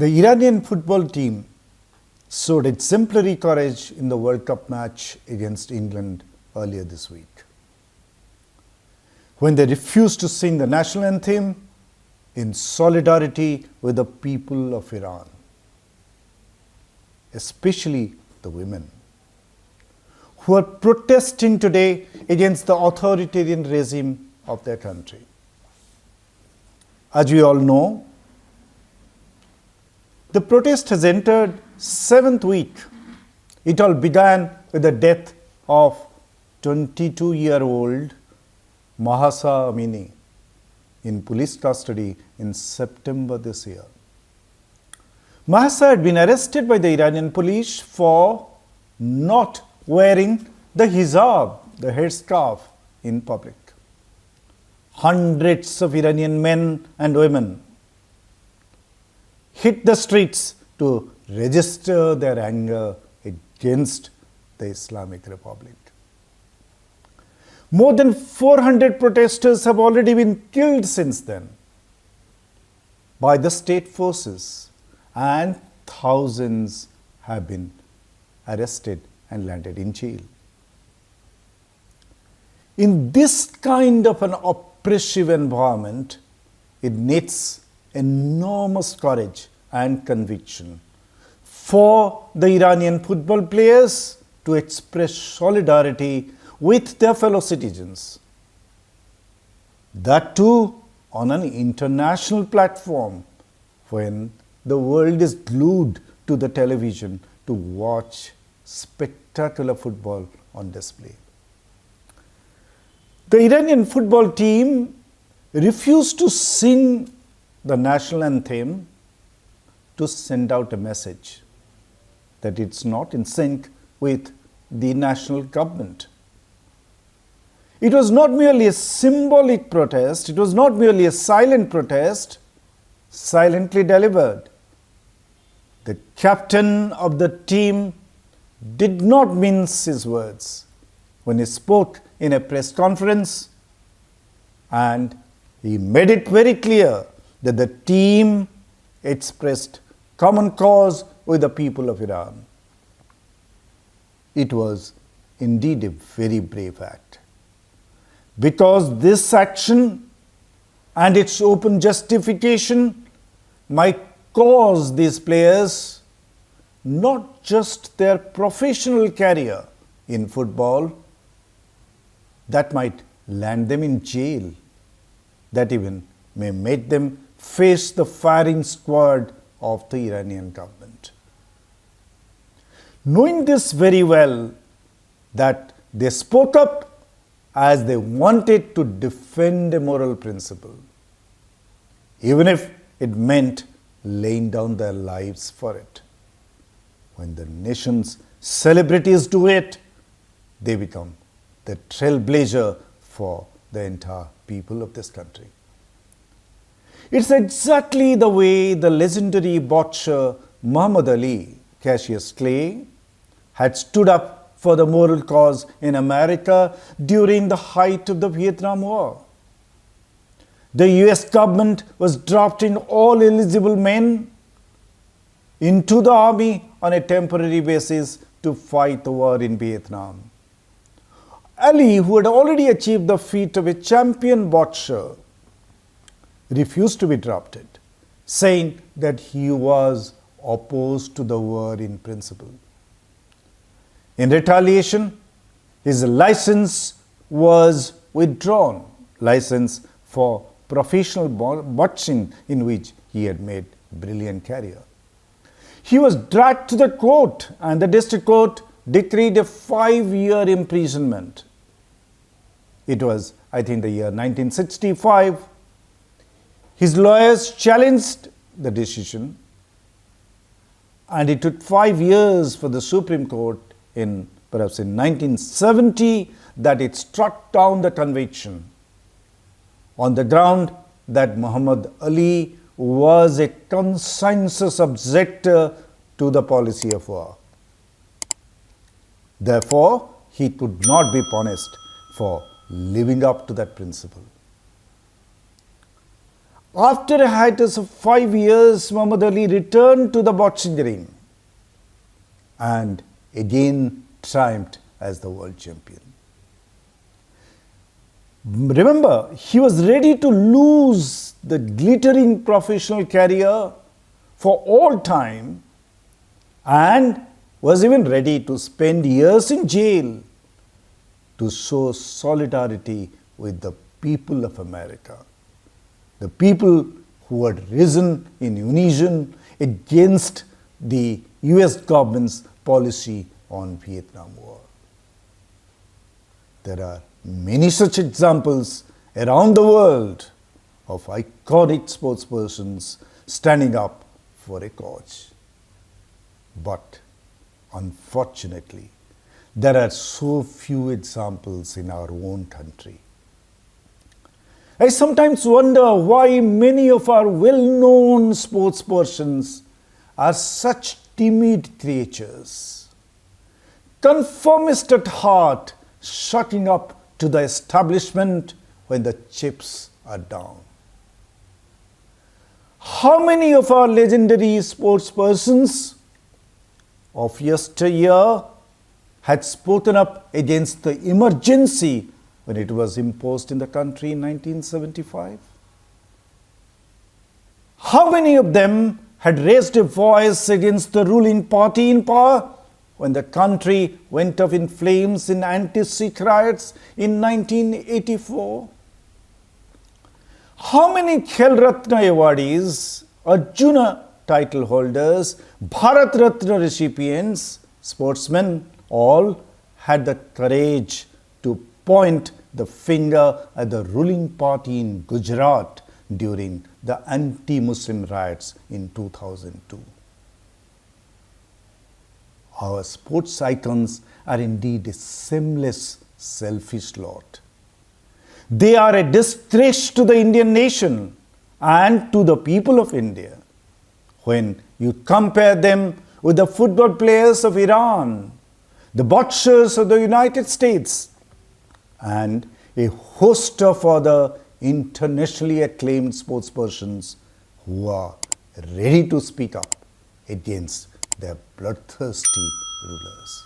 The Iranian football team showed exemplary courage in the World Cup match against England earlier this week, when they refused to sing the national anthem in solidarity with the people of Iran, especially the women, who are protesting today against the authoritarian regime of their country. As we all know, the protest has entered 7th week. It all began with the death of 22-year-old Mahsa Amini in police custody in September this year. Mahsa had been arrested by the Iranian police for not wearing the hijab, the headscarf, in public. Hundreds of Iranian men and women hit the streets to register their anger against the Islamic Republic. More than 400 protesters have already been killed since then by the state forces, and thousands have been arrested and landed in jail. In this kind of an oppressive environment, it needs enormous courage and conviction for the Iranian football players to express solidarity with their fellow citizens. That too on an international platform, when the world is glued to the television to watch spectacular football on display. The Iranian football team refused to sing the national anthem to send out a message that it's not in sync with the national government. It was not merely a symbolic protest, it was not merely a silent protest, silently delivered. The captain of the team did not mince his words when he spoke in a press conference, and he made it very clear that the team expressed common cause with the people of Iran. It was indeed a very brave act, because this action and its open justification might cause these players not just their professional career in football, that might land them in jail, that even may make them face the firing squad of the Iranian government. Knowing this very well, that they spoke up as they wanted to defend a moral principle, even if it meant laying down their lives for it. When the nation's celebrities do it, they become the trailblazer for the entire people of this country. It's exactly the way the legendary boxer Muhammad Ali, Cassius Clay, had stood up for the moral cause in America during the height of the Vietnam War. The US government was drafting all eligible men into the army on a temporary basis to fight the war in Vietnam. Ali, who had already achieved the feat of a champion boxer, refused to be drafted, saying that he was opposed to the war in principle. In retaliation, his license was withdrawn, license for professional boxing in which he had made brilliant career. He was dragged to the court, and the district court decreed a 5-year imprisonment. It was, I think, the year 1965. His lawyers challenged the decision, and it took 5 years for the Supreme Court, perhaps in 1970, that it struck down the conviction on the ground that Muhammad Ali was a conscientious objector to the policy of war. Therefore, he could not be punished for living up to that principle. After a hiatus of 5 years, Muhammad Ali returned to the boxing ring and again triumphed as the world champion. Remember, he was ready to lose the glittering professional career for all time and was even ready to spend years in jail to show solidarity with the people of America, the people who had risen in unison against the US government's policy on Vietnam War. There are many such examples around the world of iconic sportspersons standing up for a cause. But unfortunately, there are so few examples in our own country. I sometimes wonder why many of our well-known sportspersons are such timid creatures, conformist at heart, shutting up to the establishment when the chips are down. How many of our legendary sportspersons of yesteryear had spoken up against the emergency when it was imposed in the country in 1975? How many of them had raised a voice against the ruling party in power when the country went up in flames in anti-Sikh riots in 1984? How many Khel Ratna awardees, Arjuna title holders, Bharat Ratna recipients, sportsmen, all had the courage to point the finger at the ruling party in Gujarat during the anti-Muslim riots in 2002. Our sports icons are indeed a shameless, selfish lot. They are a disgrace to the Indian nation and to the people of India. When you compare them with the football players of Iran, the boxers of the United States, and a host of other internationally acclaimed sportspersons who are ready to speak up against their bloodthirsty rulers.